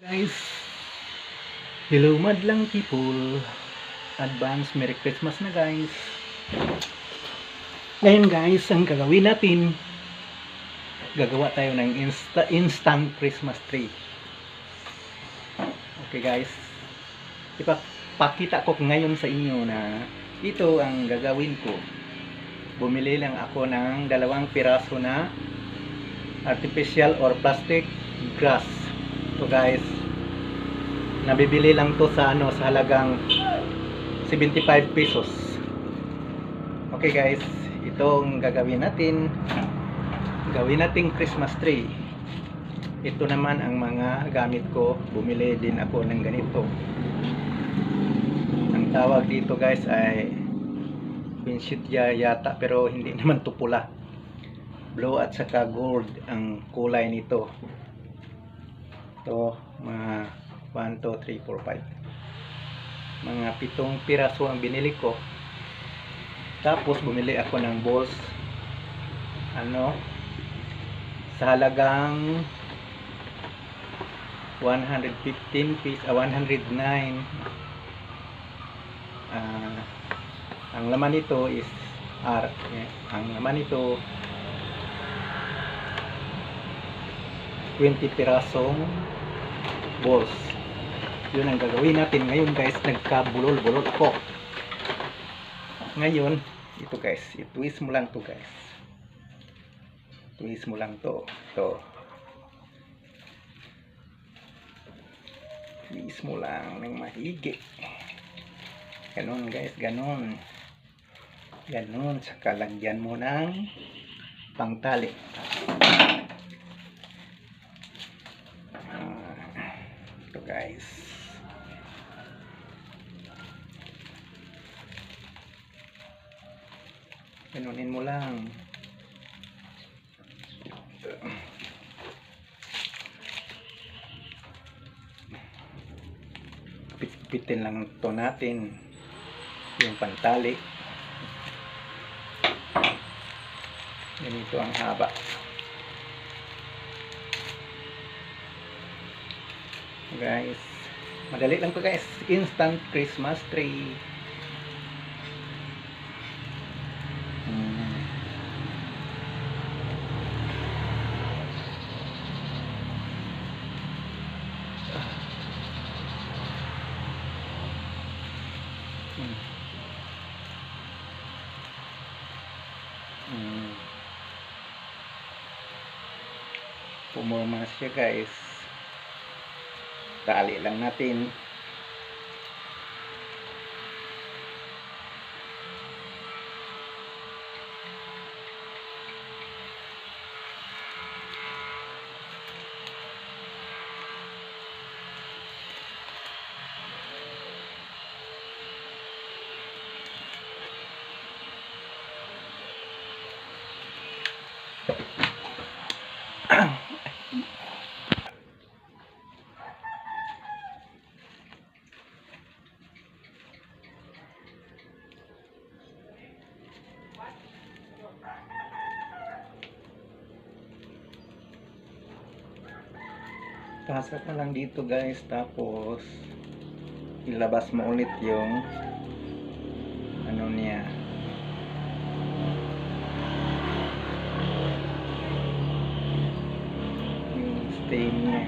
Guys, hello madlang people. Advance Merry Christmas na guys. Ngayon guys, ang gagawin natin, gagawa tayo ng instant Christmas tree. Okay guys, ipapakita ko ngayon sa inyo na ito ang gagawin ko. Bumili lang ako ng 2 piraso na artificial or plastic grass. Ito guys, nabibili lang to sa sa halagang 75 pesos. Okay guys, itong gagawin natin, nating Christmas tree. Ito naman ang mga gamit ko. Bumili din ako ng ganito. Ang tawag dito guys ay pinsidya yata, pero hindi naman to pula. Blue at saka gold ang kulay nito. Ito mga 1, 2, 3, 4, 5. Mga 7 piraso ang binili ko. Tapos bumili ako ng balls. Sa halagang 115 pesos, 109. Ang laman nito is R. Ang laman nito 20 pirasong balls. Yun ang gagawin natin ngayon guys. Nagkabulol-bulol ako ngayon. Ito guys, i-twist mo lang to guys. Twist mo lang to. Twist mo lang ng mahigi. Ganon guys, ganon. Saka lagyan mo ng pangtali. Ito guys. Ganunin mo lang. Pitin lang to natin yung pantali. Ganito ang haba. Guys, madali lang to guys. Instant Christmas tree. Pumurma siya guys. Tali lang natin. Pasok mo lang dito guys, tapos ilabas mo ulit yung niya, yung stain niya.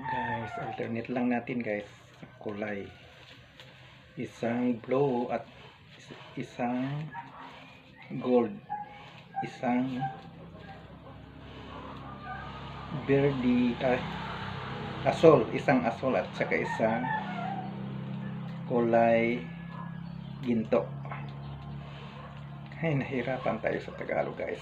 Guys, alternate lang natin guys sa kulay. Isang blue at isang gold. Isang verde, isang asol at saka isang kulay ginto. Ay, nahirapan tayo sa Tagalog guys.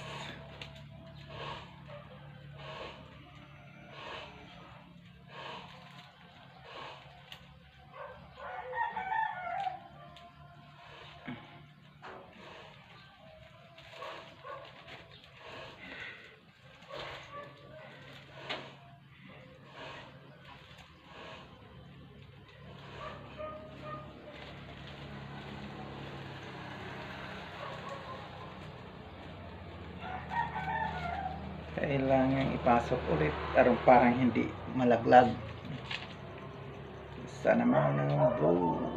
Kailangan ipasok ulit aron parang hindi malaglag. Sana mo, bro.